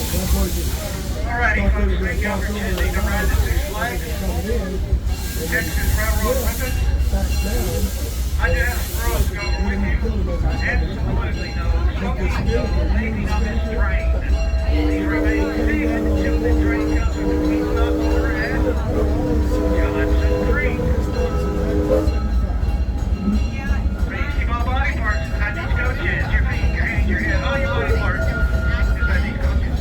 All righty, folks, thank y'all for choosing to ride the Six Flags Texas Railroad with us. I do have some rules going with you. Absolutely no smoking, leaving on this train. Please remain seated until the train comes to a complete stop overhead. Johnson Creek. Please keep all body parts inside these coaches. Your feet, your hands, your head, all your body parts inside these coaches.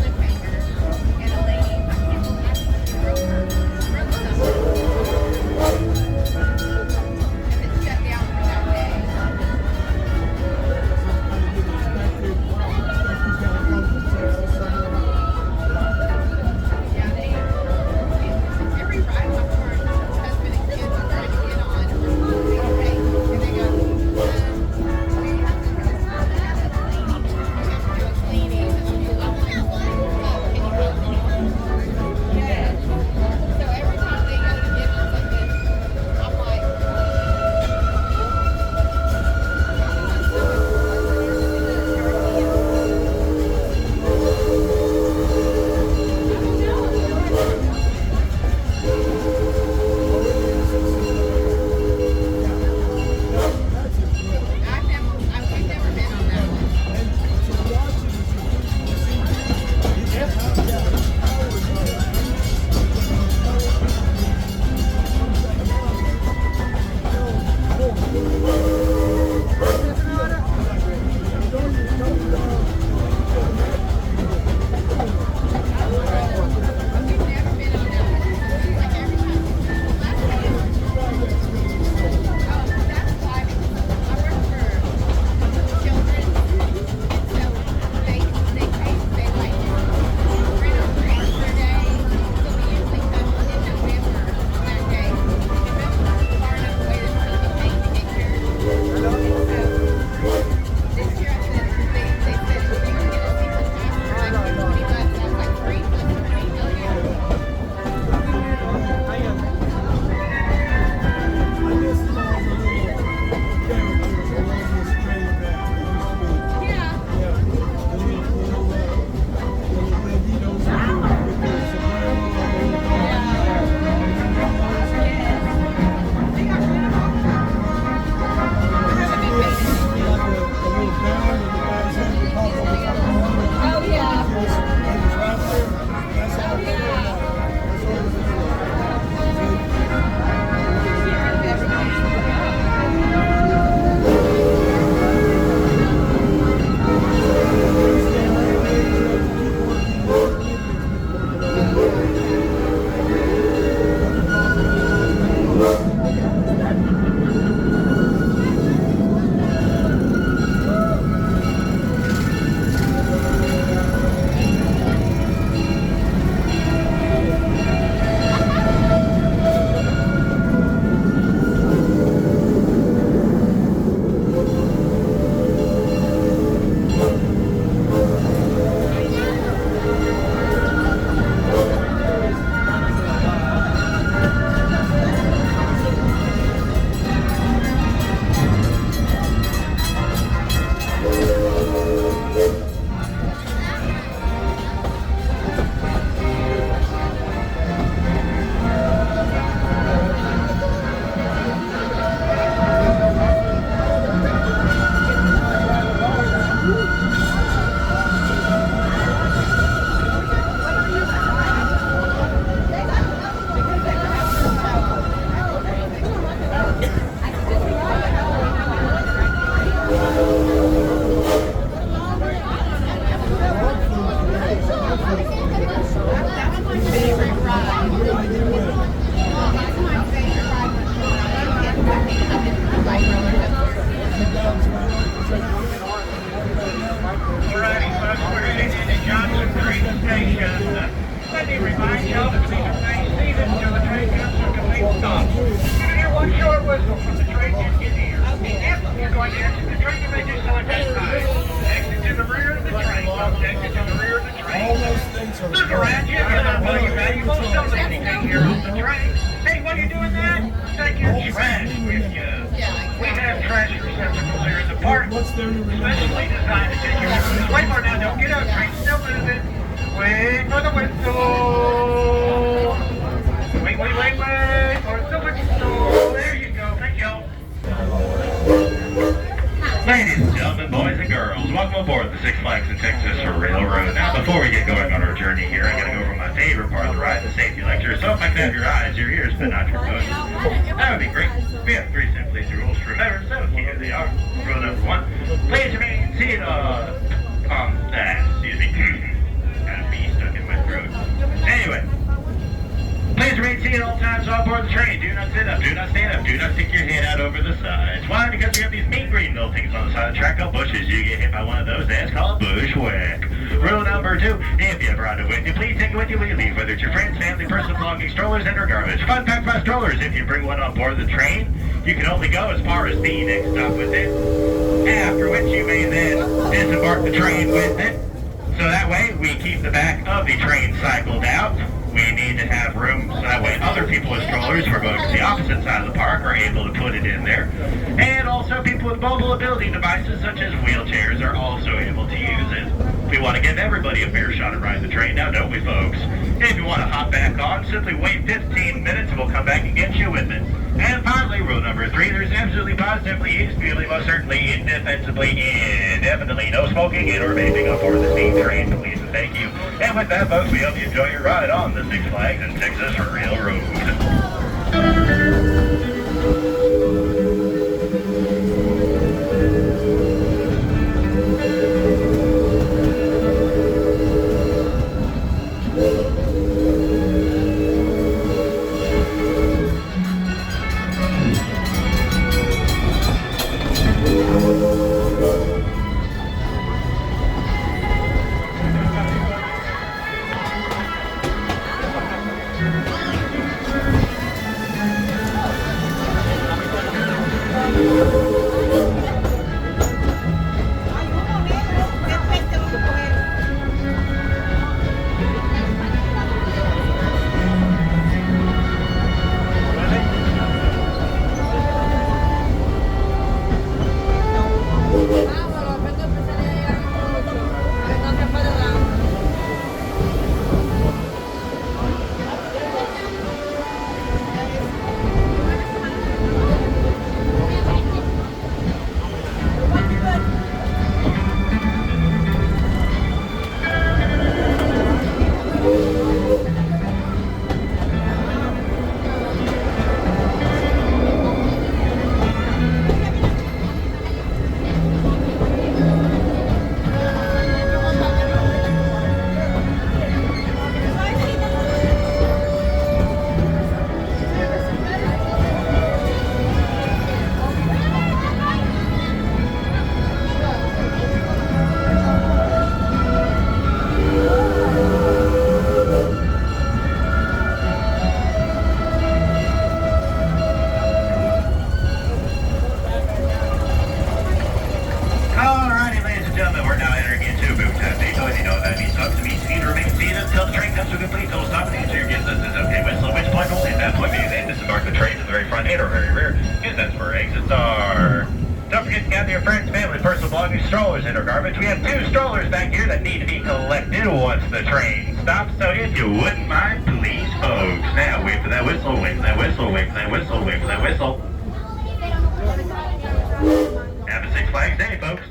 Look around you, valuable stuff here on the train. Hey, while you're doing that, take your trash with you. We have trash receptacles here in the park, specially designed to take your wait for now, don't get up, train's still moving. Well, Six Flags in Texas for Railroad. Now, before we get going on our journey here, I gotta go over my favorite part of the ride, the safety lecture. So if I could have your eyes, your ears, but not your emotions, that would be great. We have 3 simple easy rules to remember, so here they are. Rule number 1, please remain seated excuse me. Got a bee stuck in my throat. Anyway. Please remain seated at all times on board the train. Do not sit up, do not stand up, do not stick your head out over the sides. Why? Because we have these mean green little things on the side of the track called bushes. You get hit by one of those, that's called bushwhack. Rule number 2, if you brought it with you, please take it with you when you leave, whether it's your friends, family, personal belongings, strollers, and or garbage. Fun fact about strollers, if you bring one on board the train, you can only go as far as the next stop with it, after which you may then disembark the train with it. So that way, we keep the back of the train cycled out. We need to have room so that way other people with strollers who are going to the opposite side of the park are able to put it in there. And also people with mobile ability devices such as wheelchairs are also able to use it. We want to give everybody a fair shot at riding the train now, don't we, folks? If you want to hop back on, simply wait 15 minutes and we'll come back and get you with it. And finally, rule number 3, there's absolutely, positively, indisputably, most certainly, indefensibly, indefinitely no smoking in or vaping aboard the steam train, please and thank you. And with that, folks, we hope you enjoy your ride on the Six Flags in Texas Railroad. Strollers in our garbage. We have 2 strollers back here that need to be collected once the train stops. So if you wouldn't mind, please, folks. Now wait for that whistle, wait for that whistle, wait for that whistle, wait for that whistle. Have a Six Flags day, folks.